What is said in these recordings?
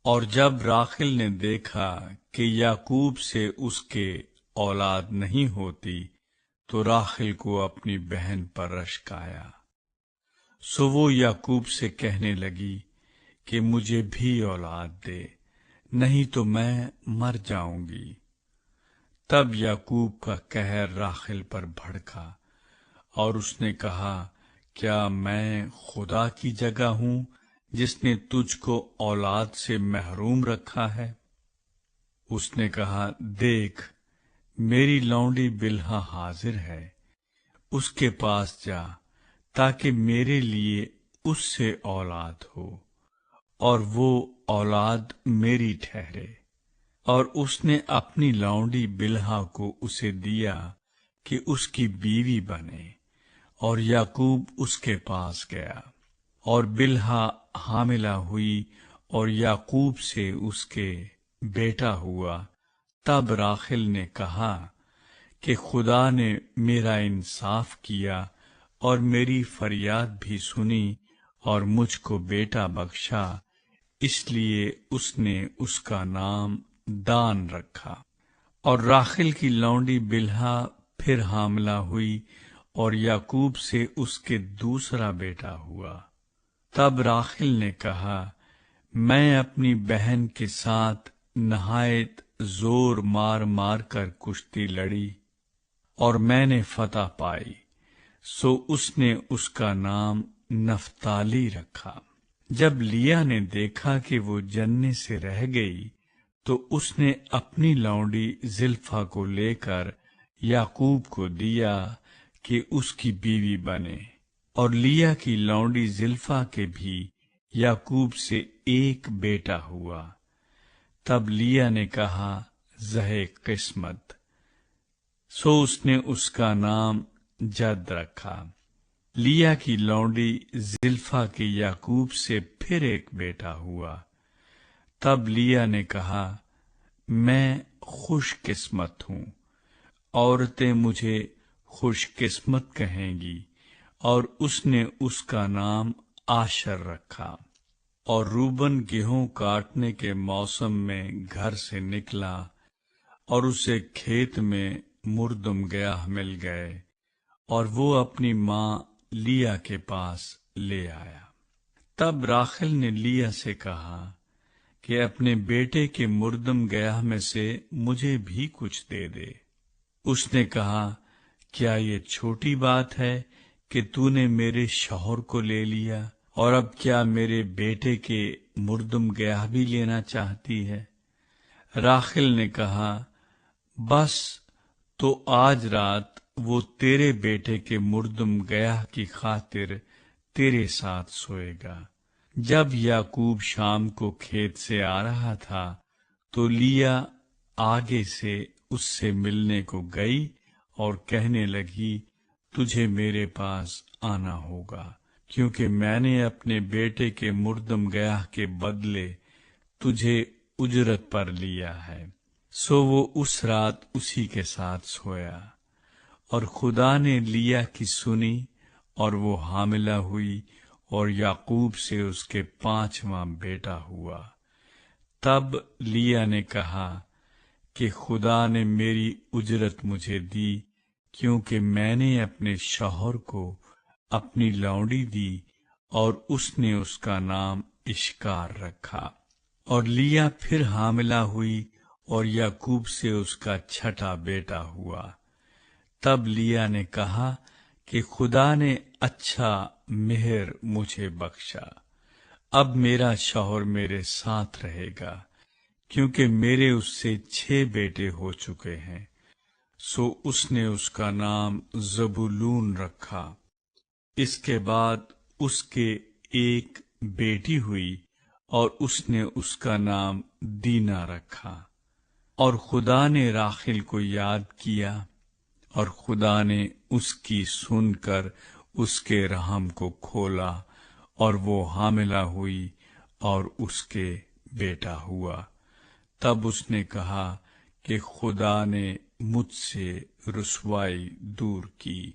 اور جب راحیل نے دیکھا کہ یعقوب سے اس کے اولاد نہیں ہوتی تو راحیل کو اپنی بہن پر رشک آیا، سو وہ یعقوب سے کہنے لگی کہ مجھے بھی اولاد دے، نہیں تو میں مر جاؤں گی۔ تب یعقوب کا قہر راحیل پر بھڑکا اور اس نے کہا، کیا میں خدا کی جگہ ہوں جس نے تجھ کو اولاد سے محروم رکھا ہے؟ اس نے کہا، دیکھ میری لونڈی بلہا حاضر ہے، اس کے پاس جا تاکہ میرے لیے اس سے اولاد ہو اور وہ اولاد میری ٹھہرے۔ اور اس نے اپنی لونڈی بلہا کو اسے دیا کہ اس کی بیوی بنے، اور یعقوب اس کے پاس گیا، اور بلہا حاملہ ہوئی اور یعقوب سے اس کے بیٹا ہوا۔ تب راحیل نے کہا کہ خدا نے میرا انصاف کیا اور میری فریاد بھی سنی اور مجھ کو بیٹا بخشا، اس لیے اس نے اس کا نام دان رکھا۔ اور راحیل کی لونڈی بلہا پھر حاملہ ہوئی اور یعقوب سے اس کے دوسرا بیٹا ہوا۔ تب راحیل نے کہا، میں اپنی بہن کے ساتھ نہایت زور مار مار کر کشتی لڑی اور میں نے فتح پائی، سو اس نے اس کا نام نفتالی رکھا۔ جب لیا نے دیکھا کہ وہ جننے سے رہ گئی تو اس نے اپنی لونڈی زلفا کو لے کر یعقوب کو دیا کہ اس کی بیوی بنے، اور لیا کی لونڈی زلفا کے بھی یعقوب سے ایک بیٹا ہوا۔ تب لیا نے کہا، زہ قسمت، سو اس نے اس کا نام جد رکھا۔ لیا کی لونڈی زلفا کے یعقوب سے پھر ایک بیٹا ہوا۔ تب لیا نے کہا، میں خوش قسمت ہوں، عورتیں مجھے خوش قسمت کہیں گی، اور اس نے اس کا نام آشر رکھا۔ اور روبن گیہوں کاٹنے کے موسم میں گھر سے نکلا اور اسے کھیت میں مردم گیاہ مل گئے، اور وہ اپنی ماں لیا کے پاس لے آیا۔ تب راحیل نے لیا سے کہا کہ اپنے بیٹے کے مردم گیاہ میں سے مجھے بھی کچھ دے دے۔ اس نے کہا، کیا یہ چھوٹی بات ہے کہ تو نے میرے شوہر کو لے لیا، اور اب کیا میرے بیٹے کے مردم گیاہ بھی لینا چاہتی ہے؟ راحیل نے کہا، بس تو آج رات وہ تیرے بیٹے کے مردم گیاہ کی خاطر تیرے ساتھ سوئے گا۔ جب یعقوب شام کو کھیت سے آ رہا تھا تو لیا آگے سے اس سے ملنے کو گئی اور کہنے لگی، تجھے میرے پاس آنا ہوگا، کیونکہ میں نے اپنے بیٹے کے مردم گیاہ کے بدلے تجھے اجرت پر لیا ہے۔ سو وہ اس رات اسی کے ساتھ سویا، اور خدا نے لیا کی سنی اور وہ حاملہ ہوئی اور یعقوب سے اس کے 5واں بیٹا ہوا۔ تب لیا نے کہا کہ خدا نے میری اجرت مجھے دی، کیونکہ میں نے اپنے شوہر کو اپنی لونڈی دی، اور اس نے اس کا نام اشکار رکھا۔ اور لیا پھر حاملہ ہوئی اور یعقوب سے اس کا 6واں بیٹا ہوا۔ تب لیا نے کہا کہ خدا نے اچھا مہر مجھے بخشا، اب میرا شوہر میرے ساتھ رہے گا، کیونکہ میرے اس سے 6 بیٹے ہو چکے ہیں۔ سو اس نے اس کا نام زبولون رکھا۔ اس کے بعد اس کے ایک بیٹی ہوئی اور اس نے اس کا نام دینا رکھا۔ اور خدا نے راحیل کو یاد کیا، اور خدا نے اس کی سن کر اس کے رحم کو کھولا، اور وہ حاملہ ہوئی اور اس کے بیٹا ہوا۔ تب اس نے کہا کہ خدا نے مجھ سے رسوائی دور کی،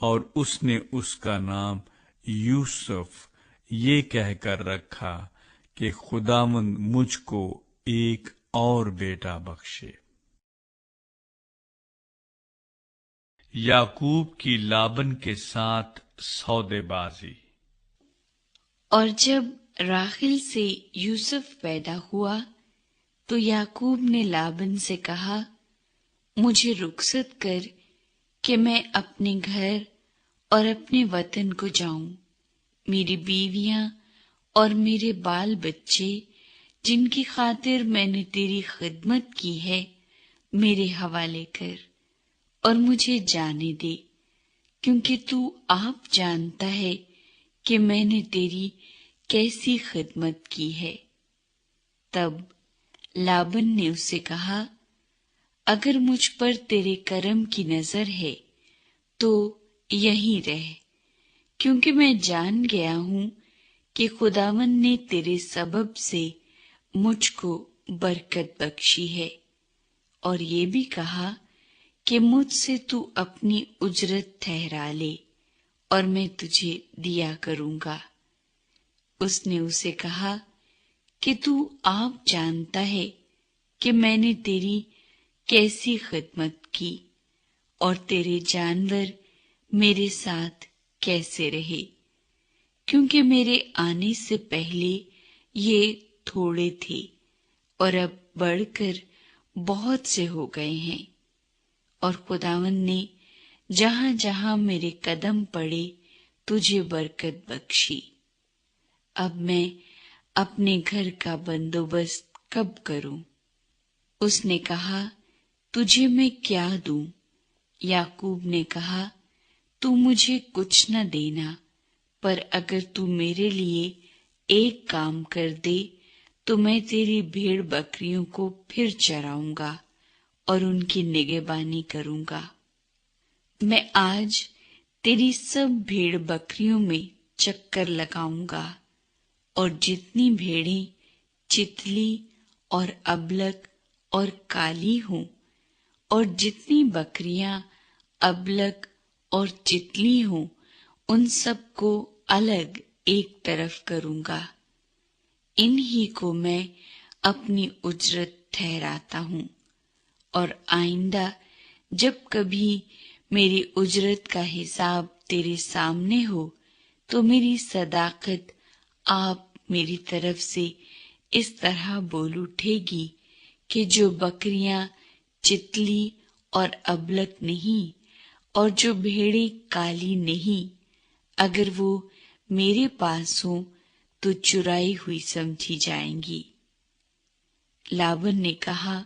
اور اس نے اس کا نام یوسف یہ کہہ کر رکھا کہ خداوند مجھ کو ایک اور بیٹا بخشے۔ یعقوب کی لابن کے ساتھ سودے بازی۔ اور جب راحیل سے یوسف پیدا ہوا تو یعقوب نے لابن سے کہا، مجھے رخصت کر کہ میں اپنے گھر اور اپنے وطن کو جاؤں۔ میری بیویاں اور میرے بال بچے جن کی خاطر میں نے تیری خدمت کی ہے میرے حوالے کر اور مجھے جانے دے، کیونکہ تو آپ جانتا ہے کہ میں نے تیری کیسی خدمت کی ہے۔ تب لابن نے اس سے کہا، اگر مجھ پر تیرے کرم کی نظر ہے تو یہیں رہ، کیونکہ میں جان گیا ہوں کہ خداوند نے تیرے سبب سے مجھ کو برکت بخشی ہے، اور یہ بھی کہا کہ مجھ سے تو اپنی اجرت ٹھہرا لے اور میں تجھے دیا کروں گا۔ اس نے اسے کہا کہ تو آپ جانتا ہے کہ میں نے تیری کیسی خدمت کی اور تیرے جانور میرے ساتھ کیسے رہے، کیونکہ میرے آنے سے پہلے یہ تھوڑے تھے اور اب بڑھ کر بہت سے ہو گئے ہیں، اور خداوند نے جہاں جہاں میرے قدم پڑے تجھے برکت بخشی۔ اب میں اپنے گھر کا بندوبست کب کروں؟ اس نے کہا، تجھے میں کیا دوں؟ یعقوب نے کہا، تو مجھے کچھ نہ دینا، پر اگر تو میرے لیے ایک کام کر دے تو میں تیری بھیڑ بکریوں کو پھر چراؤں گا اور ان کی نگہبانی کروں گا۔ میں آج تیری سب بھیڑ بکریوں میں چکر لگاؤں گا، اور جتنی بھیڑیں چتلی اور ابلک اور کالی ہوں، اور جتنی بکریاں ابلک اور چتلی ہوں، ان سب کو الگ ایک طرف کروں گا۔ انہی کو میں اپنی اجرت ٹھہراتا ہوں، اور آئندہ جب کبھی میری اجرت کا حساب تیرے سامنے ہو تو میری صداقت آپ میری طرف سے اس طرح بول اٹھے گی کہ جو بکریاں چتلی اور ابلک نہیں اور جو بھیڑیں کالی نہیں، اگر وہ میرے پاس ہوں تو چرائی ہوئی سمجھی جائیں گی۔ لابن نے کہا،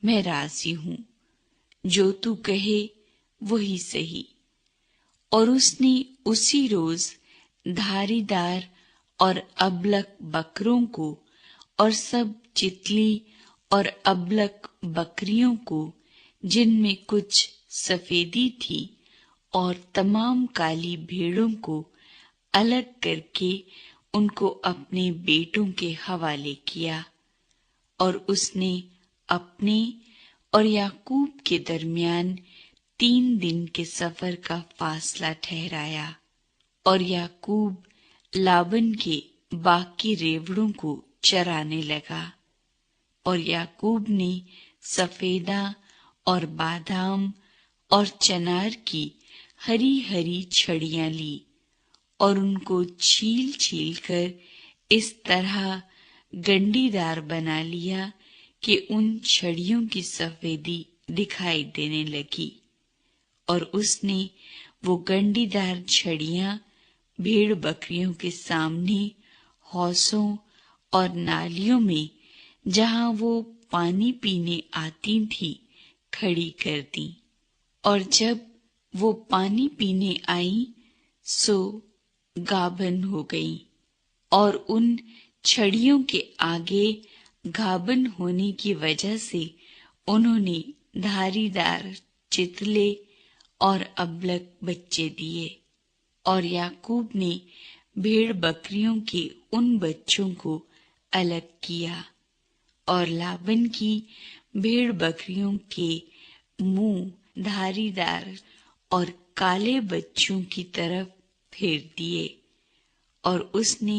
میں راضی ہوں، جو تو کہے وہی سہی۔ اور اس نے اسی روز دھاری دار اور ابلک بکروں کو اور سب چتلی اور ابلک بکریوں کو جن میں کچھ سفیدی تھی اور تمام کالی بھیڑوں کو الگ کر کے ان کو اپنے بیٹوں کے حوالے کیا، اور اس نے اپنے اور یعقوب کے درمیان 3 دن کے سفر کا فاصلہ ٹھہرایا، اور یعقوب لابن کے باقی ریوڑوں کو چرانے لگا۔ اور یعقوب نے سفیدہ اور بادام اور چنار کی ہری ہری چھڑیاں لی اور ان کو چھیل چھیل کر اس طرح گنڈی دار بنا لیا کہ ان چھڑیوں کی سفیدی دکھائی دینے لگی، اور اس نے وہ گنڈی دار چھڑیاں بھیڑ بکریوں کے سامنے حوضوں اور نالیوں میں جہاں وہ پانی پینے آتی تھی کھڑی کر دی، اور جب وہ پانی پینے آئیں سو گابن ہو گئیں، اور ان چھڑیوں کے آگے گابن ہونے کی وجہ سے انہوں نے دھاری دار چتلے اور ابلک بچے دیے۔ اور یعقوب نے بھیڑ بکریوں کے ان بچوں کو الگ کیا، اور لابن کی بھیڑ بکریوں کے منہ دھاری دار اور کالے بچوں کی طرف پھیر دیے، اور اس نے